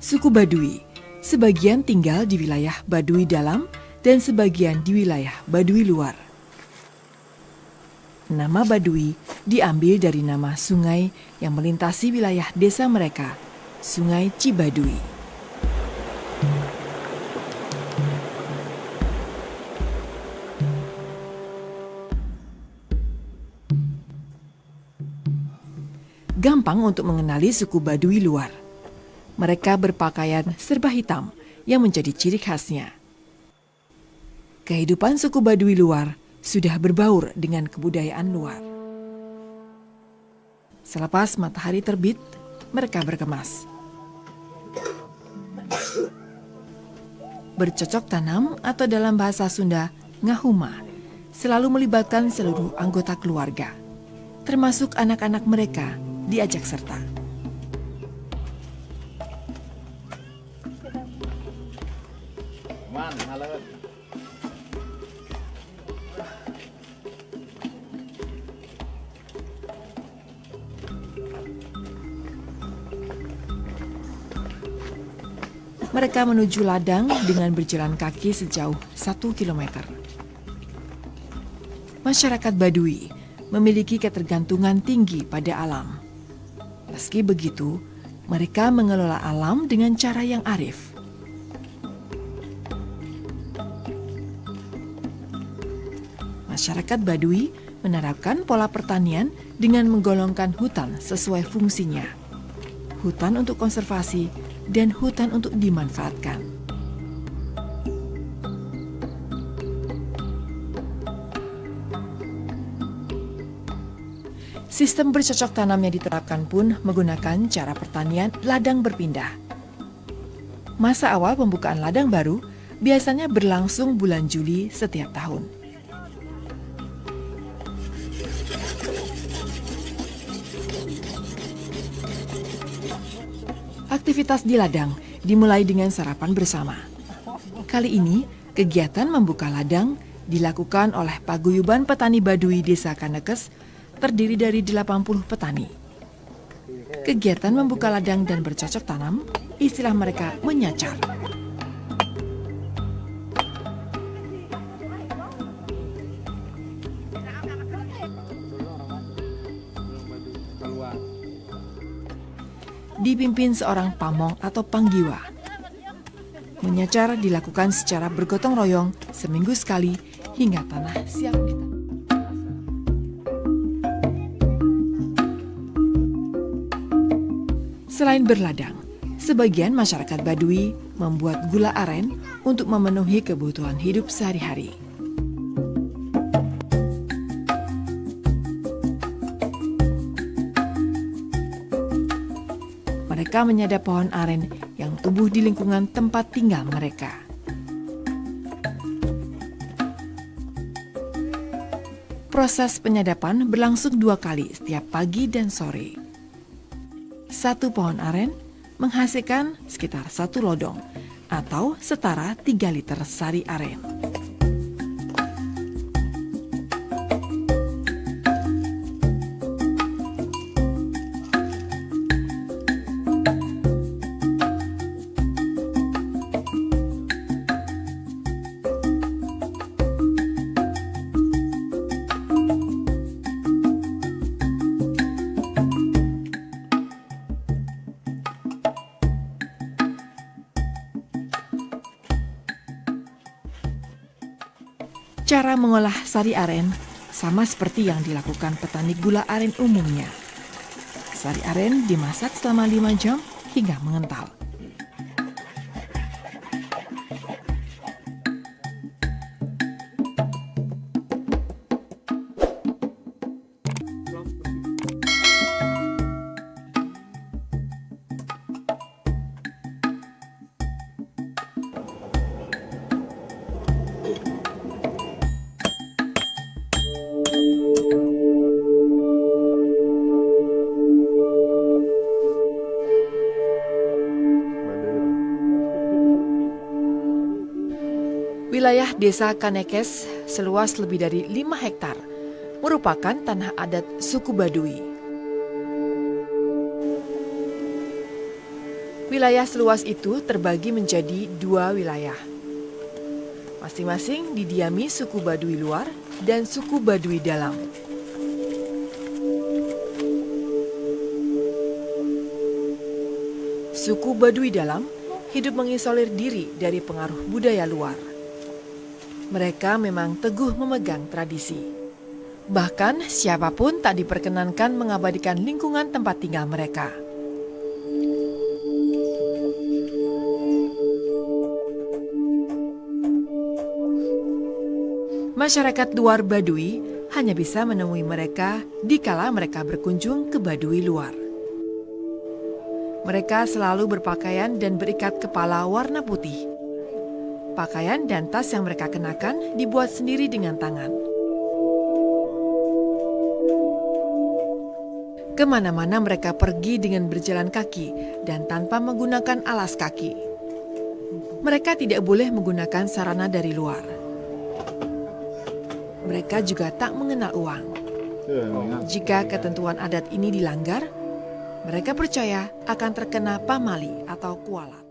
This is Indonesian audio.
Suku Baduy, sebagian tinggal di wilayah Baduy Dalam dan sebagian di wilayah Baduy Luar. Nama Baduy diambil dari nama sungai yang melintasi wilayah desa mereka, Sungai Cibaduy. Gampang untuk mengenali suku Baduy Luar. Mereka berpakaian serba hitam yang menjadi ciri khasnya. Kehidupan suku Baduy Luar sudah berbaur dengan kebudayaan luar. Selepas matahari terbit, mereka berkemas. Bercocok tanam atau dalam bahasa Sunda, ngahuma, selalu melibatkan seluruh anggota keluarga, termasuk anak-anak mereka diajak serta. Mereka menuju ladang dengan berjalan kaki sejauh 1 kilometer. Masyarakat Baduy memiliki ketergantungan tinggi pada alam. Meski begitu, mereka mengelola alam dengan cara yang arif. Masyarakat Baduy menerapkan pola pertanian dengan menggolongkan hutan sesuai fungsinya. Hutan untuk konservasi dan hutan untuk dimanfaatkan. Sistem bercocok tanam yang diterapkan pun menggunakan cara pertanian ladang berpindah. Masa awal pembukaan ladang baru biasanya berlangsung bulan Juli setiap tahun. Aktivitas di ladang dimulai dengan sarapan bersama. Kali ini, kegiatan membuka ladang dilakukan oleh Paguyuban Petani Baduy Desa Kanekes, terdiri dari 80 petani. Kegiatan membuka ladang dan bercocok tanam, istilah mereka menyacar. Dipimpin seorang pamong atau panggiwa. Menyacar dilakukan secara bergotong royong seminggu sekali hingga tanah siap ditanam. Selain berladang, sebagian masyarakat Baduy membuat gula aren untuk memenuhi kebutuhan hidup sehari-hari. Mereka menyadap pohon aren yang tumbuh di lingkungan tempat tinggal mereka. Proses penyadapan berlangsung 2 kali setiap pagi dan sore. 1 pohon aren menghasilkan sekitar 1 lodong atau setara 3 liter sari aren. Cara mengolah sari aren sama seperti yang dilakukan petani gula aren umumnya. Sari aren dimasak selama 5 jam hingga mengental. Wilayah Desa Kanekes seluas lebih dari 5 hektar merupakan tanah adat suku Baduy. Wilayah seluas itu terbagi menjadi 2 wilayah. Masing-masing didiami suku Baduy luar dan suku Baduy dalam. Suku Baduy dalam hidup mengisolir diri dari pengaruh budaya luar. Mereka memang teguh memegang tradisi. Bahkan siapapun tak diperkenankan mengabadikan lingkungan tempat tinggal mereka. Masyarakat luar Baduy hanya bisa menemui mereka dikala mereka berkunjung ke Baduy luar. Mereka selalu berpakaian dan berikat kepala warna putih. Pakaian dan tas yang mereka kenakan dibuat sendiri dengan tangan. Kemana-mana mereka pergi dengan berjalan kaki dan tanpa menggunakan alas kaki. Mereka tidak boleh menggunakan sarana dari luar. Mereka juga tak mengenal uang. Jika ketentuan adat ini dilanggar, mereka percaya akan terkena pamali atau kualat.